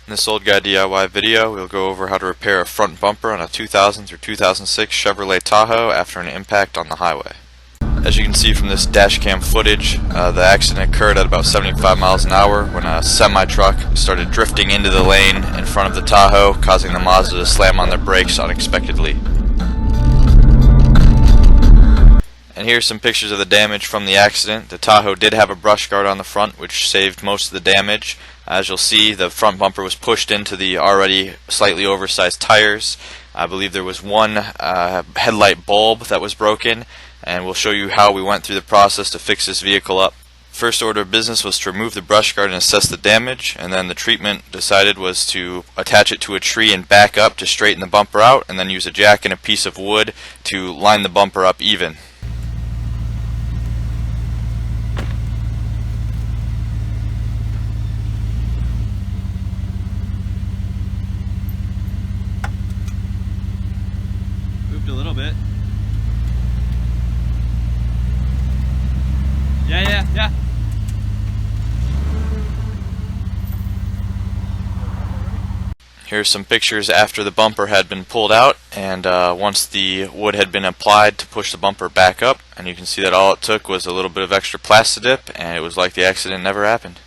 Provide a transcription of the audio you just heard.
In this old guy DIY video, we'll go over how to repair a front bumper on a 2000 through 2006 Chevrolet Tahoe after an impact on the highway. As you can see from this dash cam footage, the accident occurred at about 75 miles an hour when a semi-truck started drifting into the lane in front of the Tahoe, causing the Mazda to slam on their brakes unexpectedly. And here's some pictures of the damage from the accident. The Tahoe did have a brush guard on the front, which saved most of the damage. As you'll see, the front bumper was pushed into the already slightly oversized tires. I believe there was one headlight bulb that was broken, and we'll show you how we went through the process to fix this vehicle up. First order of business was to remove the brush guard and assess the damage, and then the treatment decided was to attach it to a tree and back up to straighten the bumper out, and then use a jack and a piece of wood to line the bumper up even. Moved a little bit. Yeah. Here's some pictures after the bumper had been pulled out, and once the wood had been applied to push the bumper back up, and you can see that all it took was a little bit of extra plasti-dip, and it was like the accident never happened.